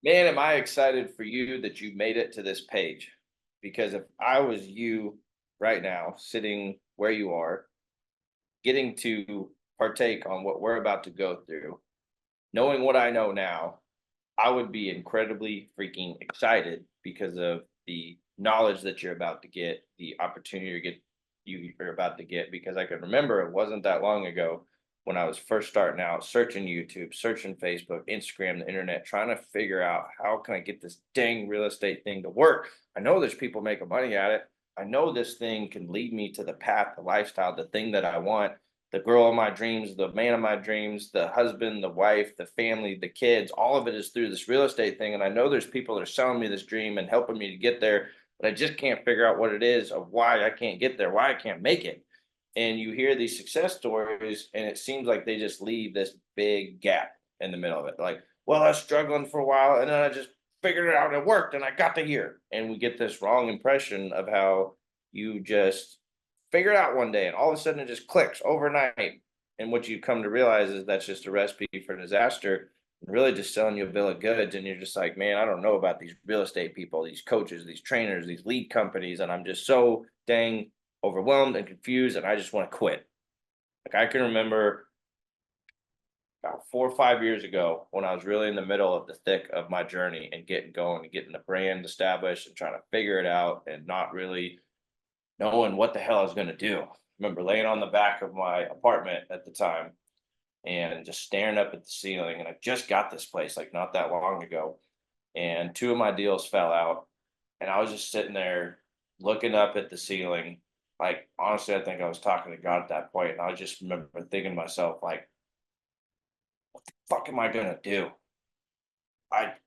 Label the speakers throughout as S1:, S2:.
S1: Man, am I excited for you that you made it to this page. Because if I was you right now, sitting where you are, getting to partake on what we're about to go through, knowing what I know now, I would be incredibly freaking excited because of the knowledge that you're about to get, the opportunity you're about to get. Because I can remember it wasn't that long ago when I was first starting out, searching YouTube, searching Facebook, Instagram, the internet, trying to figure out how can I get this dang real estate thing to work. I know there's people making money at it. I know this thing can lead me to the path, the lifestyle, the thing that I want, the girl of my dreams, the man of my dreams, the husband, the wife, the family, the kids, all of it is through this real estate thing. And I know there's people that are selling me this dream and helping me to get there, but I just can't figure out what it is of why I can't get there, why I can't make it. And you hear these success stories, and it seems like they just leave this big gap in the middle of it. Like, well, I was struggling for a while, and then I just figured it out and it worked, and I got to here. And we get this wrong impression of how you just figure it out one day and all of a sudden it just clicks overnight. And what you come to realize is that's just a recipe for disaster, and really just selling you a bill of goods. And you're just like, man, I don't know about these real estate people, these coaches, these trainers, these lead companies. And I'm just so dang overwhelmed and confused. And I just want to quit. Like I can remember about 4 or 5 years ago when I was really in the middle of the thick of my journey and getting going and getting the brand established and trying to figure it out and not really knowing what the hell I was going to do. I remember laying on the back of my apartment at the time and just staring up at the ceiling. And I just got this place like not that long ago. And two of my deals fell out. And I was just sitting there looking up at the ceiling. Like, honestly, I think I was talking to God at that point. And I just remember thinking to myself, like, fuck am I going to do?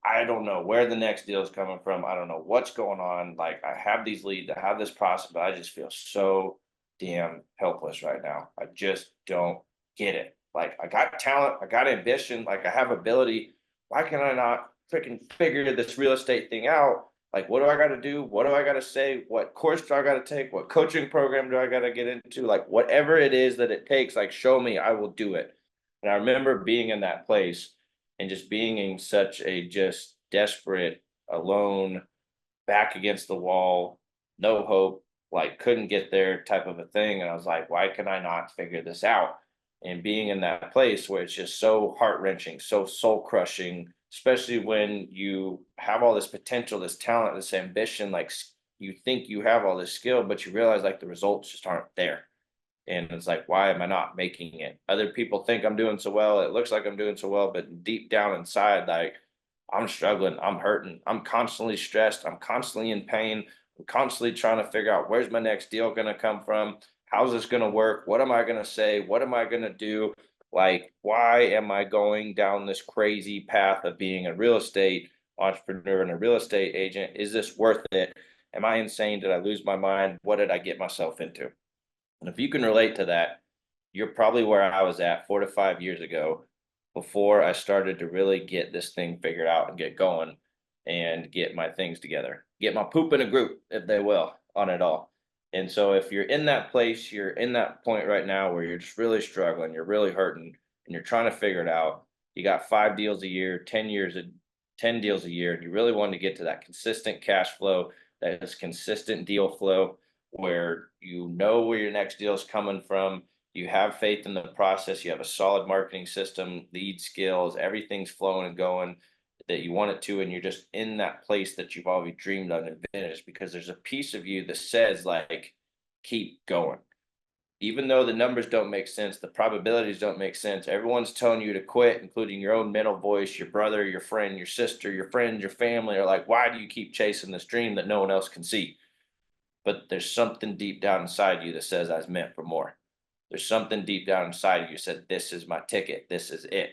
S1: I don't know where the next deal is coming from. I don't know what's going on. Like I have these leads, I have this process, but I just feel so damn helpless right now. I just don't get it. Like I got talent, I got ambition, like I have ability. Why can I not freaking figure this real estate thing out? Like what do I got to do? What do I got to say? What course do I got to take? What coaching program do I got to get into? Like whatever it is that it takes, like show me, I will do it. And I remember being in that place and just being in such a just desperate, alone, back against the wall, no hope, like couldn't get there type of a thing. And I was like, why can I not figure this out? And being in that place where it's just so heart wrenching, so soul crushing, especially when you have all this potential, this talent, this ambition, like you think you have all this skill, but you realize like the results just aren't there. And it's like, why am I not making it? Other people think I'm doing so well. It looks like I'm doing so well, but deep down inside, like I'm struggling, I'm hurting, I'm constantly stressed, I'm constantly in pain, I'm constantly trying to figure out where's my next deal going to come from? How's this going to work? What am I going to say? What am I going to do? Like, why am I going down this crazy path of being a real estate entrepreneur and a real estate agent? Is this worth it? Am I insane? Did I lose my mind? What did I get myself into? And if you can relate to that, you're probably where I was at 4 to 5 years ago before I started to really get this thing figured out and get going and get my things together, get my poop in a group, if they will, on it all. And so if you're in that place, you're in that point right now where you're just really struggling, you're really hurting, and you're trying to figure it out. You got 5 deals a year, 10 years, 10 deals a year, and you really want to get to that consistent cash flow, that is consistent deal flow where you know where your next deal is coming from. You have faith in the process. You have a solid marketing system, lead skills, everything's flowing and going that you want it to. And you're just in that place that you've always dreamed of and finished because there's a piece of you that says, like, keep going. Even though the numbers don't make sense, the probabilities don't make sense. Everyone's telling you to quit, including your own mental voice, your brother, your friend, your sister, your friends, your family are like, why do you keep chasing this dream that no one else can see? But there's something deep down inside you that says I was meant for more. There's something deep down inside of you said, this is my ticket. This is it.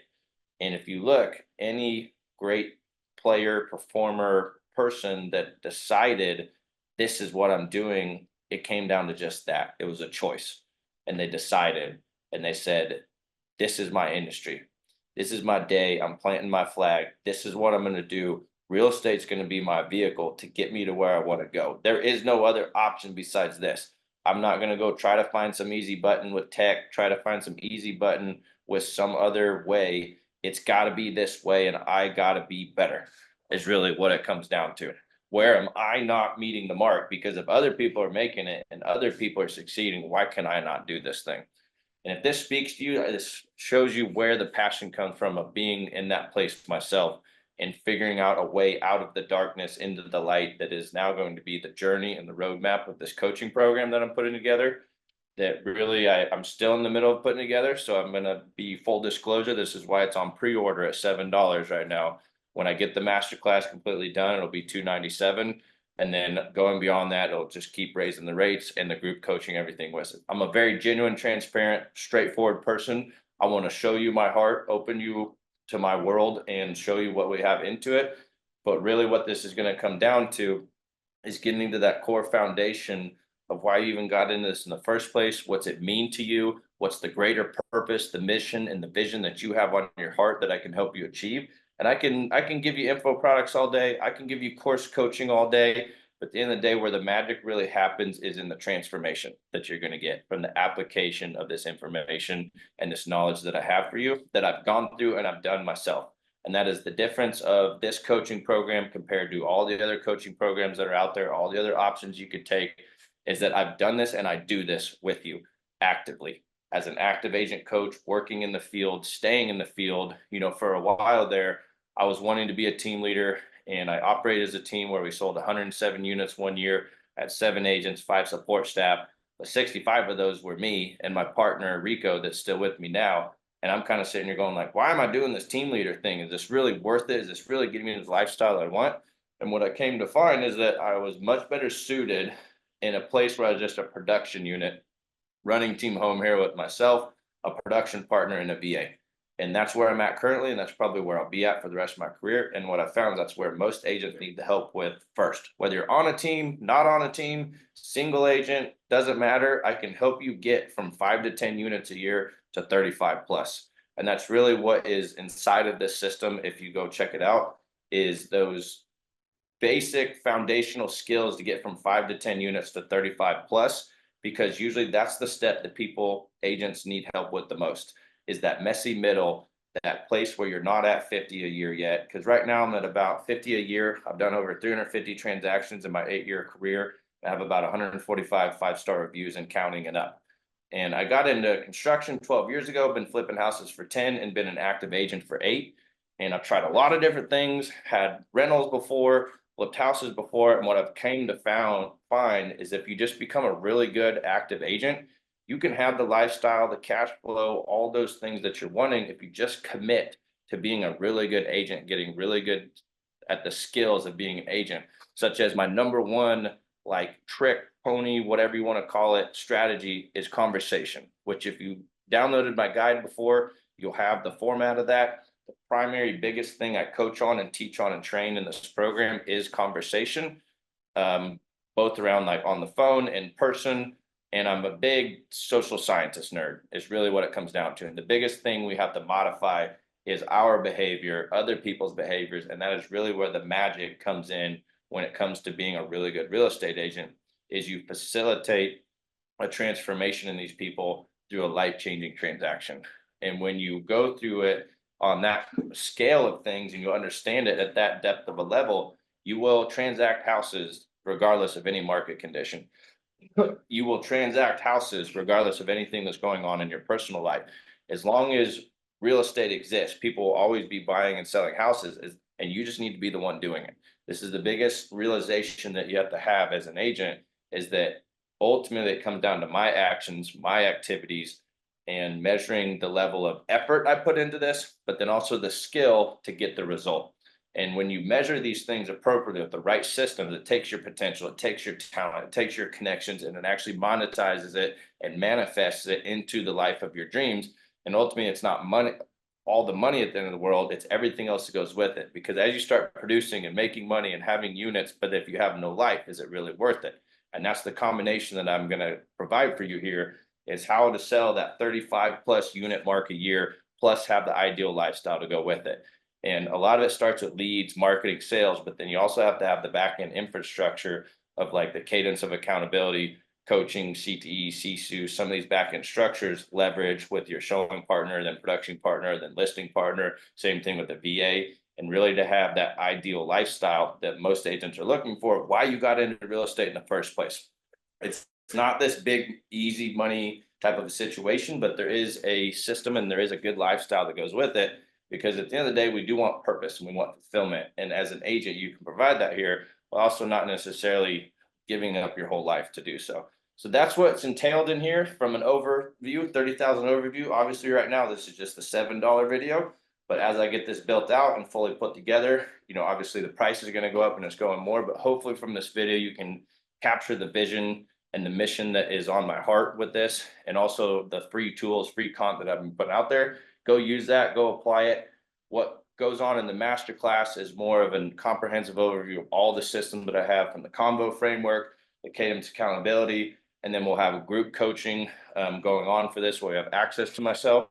S1: And if you look, any great player, performer, person that decided this is what I'm doing, it came down to just that. It was a choice. And they decided and they said, this is my industry. This is my day. I'm planting my flag. This is what I'm going to do. Real estate's going to be my vehicle to get me to where I want to go. There is no other option besides this. I'm not going to go try to find some easy button with tech, try to find some easy button with some other way. It's got to be this way, and I got to be better. is really what it comes down to. Where am I not meeting the mark? Because if other people are making it and other people are succeeding, why can I not do this thing? And if this speaks to you, this shows you where the passion comes from of being in that place myself and figuring out a way out of the darkness into the light that is now going to be the journey and the roadmap of this coaching program that I'm putting together. That really I'm still in the middle of putting together. So I'm going to be full disclosure. This is why it's on pre-order at $7 right now. When I get the masterclass completely done, it'll be $297. And then going beyond that, it'll just keep raising the rates and the group coaching, everything with it. I'm a very genuine, transparent, straightforward person. I want to show you my heart, open you to my world, and show you what we have into it. But really what this is going to come down to is getting into that core foundation of why you even got into this in the first place. What's it mean to you? What's the greater purpose, the mission, and the vision that you have on your heart that I can help you achieve? And I can give you info products all day. I can give you course coaching all day. But at the end of the day, where the magic really happens is in the transformation that you're going to get from the application of this information and this knowledge that I have for you, that I've gone through and I've done myself. And that is the difference of this coaching program compared to all the other coaching programs that are out there, all the other options you could take, is that I've done this and I do this with you actively as an active agent coach, working in the field, staying in the field. For a while there, I was wanting to be a team leader, and I operated as a team where we sold 107 units one year, had 7 agents, 5 support staff, but 65 of those were me and my partner, Rico, that's still with me now. And I'm kind of sitting here going like, why am I doing this team leader thing? Is this really worth it? Is this really getting me this lifestyle I want? And what I came to find is that I was much better suited in a place where I was just a production unit, running team home here with myself, a production partner, and a VA. And that's where I'm at currently, and that's probably where I'll be at for the rest of my career. And what I found, that's where most agents need the help with first. Whether you're on a team, not on a team, single agent, doesn't matter. I can help you get from 5 to 10 units a year to 35 plus. And that's really what is inside of this system. If you go check it out, is those basic foundational skills to get from 5 to 10 units to 35 plus, because usually that's the step that agents need help with the most, is that messy middle, that place where you're not at 50 a year yet. Because right now I'm at about 50 a year. I've done over 350 transactions in my 8-year career. I have about 145 5-star reviews and counting it up. And I got into construction 12 years ago, been flipping houses for 10 and been an active agent for 8. And I've tried a lot of different things, had rentals before, flipped houses before. And what I've came to find is if you just become a really good active agent, you can have the lifestyle, the cash flow, all those things that you're wanting if you just commit to being a really good agent, getting really good at the skills of being an agent, such as my number one trick, pony, whatever you want to call it, strategy is conversation, which if you downloaded my guide before, you'll have the format of that. The primary biggest thing I coach on and teach on and train in this program is conversation, both around on the phone, in person. And I'm a big social scientist nerd, is really what it comes down to. And the biggest thing we have to modify is our behavior, other people's behaviors. And that is really where the magic comes in when it comes to being a really good real estate agent, is you facilitate a transformation in these people through a life-changing transaction. And when you go through it on that scale of things and you understand it at that depth of a level, you will transact houses regardless of any market condition. You will transact houses regardless of anything that's going on in your personal life. As long as real estate exists, people will always be buying and selling houses, and you just need to be the one doing it. This is the biggest realization that you have to have as an agent, is that ultimately it comes down to my actions, my activities, and measuring the level of effort I put into this, but then also the skill to get the result. And when you measure these things appropriately with the right systems, it takes your potential, it takes your talent, it takes your connections, and it actually monetizes it and manifests it into the life of your dreams. And ultimately, it's not money, all the money at the end of the world, it's everything else that goes with it. Because as you start producing and making money and having units, but if you have no life, is it really worth it? And that's the combination that I'm going to provide for you here, is how to sell that 35 plus unit mark a year, plus have the ideal lifestyle to go with it. And a lot of it starts with leads, marketing, sales, but then you also have to have the back end infrastructure of the cadence of accountability, coaching, CTE, CSU, some of these back end structures leverage with your showing partner, then production partner, then listing partner, same thing with the VA. and really to have that ideal lifestyle that most agents are looking for, why you got into real estate in the first place. It's not this big, easy money type of a situation, but there is a system and there is a good lifestyle that goes with it. Because at the end of the day, we do want purpose and we want fulfillment. And as an agent, you can provide that here, but also not necessarily giving up your whole life to do so. So that's what's entailed in here from an overview, 30,000 overview. Obviously, right now, this is just a $7 video. But as I get this built out and fully put together, obviously the price is going to go up and it's going more. But hopefully from this video, you can capture the vision and the mission that is on my heart with this, and also the free tools, free content I've been putting out there. Go use that, go apply it. What goes on in the masterclass is more of a comprehensive overview of all the systems that I have, from the Convo framework, the cadence accountability, and then we'll have a group coaching going on for this, where we have access to myself.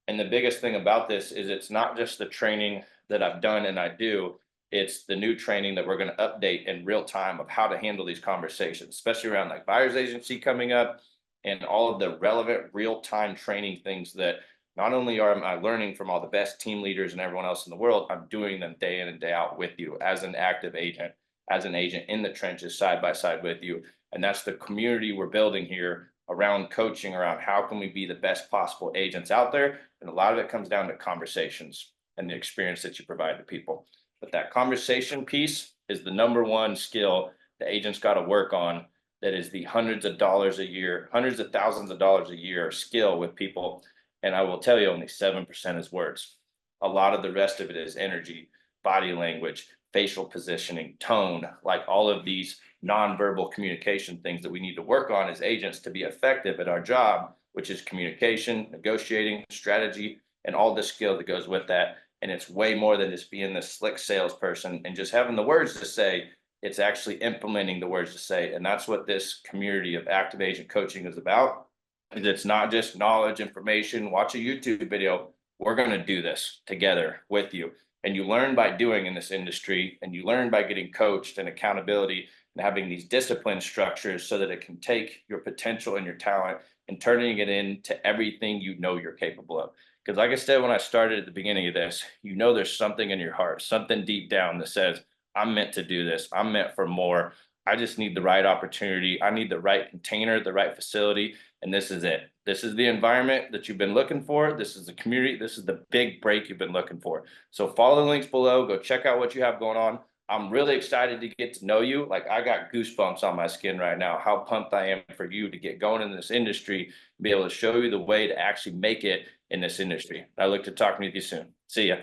S1: And the biggest thing about this is it's not just the training that I've done and I do, it's the new training that we're going to update in real time of how to handle these conversations, especially around like buyer's agency coming up and all of the relevant real-time training things that not only am I learning from all the best team leaders and everyone else in the world, I'm doing them day in and day out with you as an active agent, as an agent in the trenches, side by side with you. And that's the community we're building here around coaching, around how can we be the best possible agents out there. And a lot of it comes down to conversations and the experience that you provide to people. But that conversation piece is the number one skill the agents got to work on. That is the hundreds of dollars a year, hundreds of thousands of dollars a year skill with people. And I will tell you, only 7% is words. A lot of the rest of it is energy, body language, facial positioning, tone, like all of these nonverbal communication things that we need to work on as agents to be effective at our job, which is communication, negotiating, strategy, and all the skill that goes with that. And it's way more than just being this slick salesperson and just having the words to say. It's actually implementing the words to say. And that's what this community of active agent coaching is about. And it's not just knowledge, information, watch a YouTube video. We're going to do this together with you. And you learn by doing in this industry, and you learn by getting coached and accountability and having these discipline structures so that it can take your potential and your talent and turning it into everything you're capable of. Because like I said, when I started at the beginning of this, there's something in your heart, something deep down that says, I'm meant to do this. I'm meant for more. I just need the right opportunity. I need the right container, the right facility. And this is it. This is the environment that you've been looking for. This is the community. This is the big break you've been looking for. So follow the links below. Go check out what you have going on. I'm really excited to get to know you. Like, I got goosebumps on my skin right now, how pumped I am for you to get going in this industry, be able to show you the way to actually make it in this industry. I look to talking with you soon. See ya.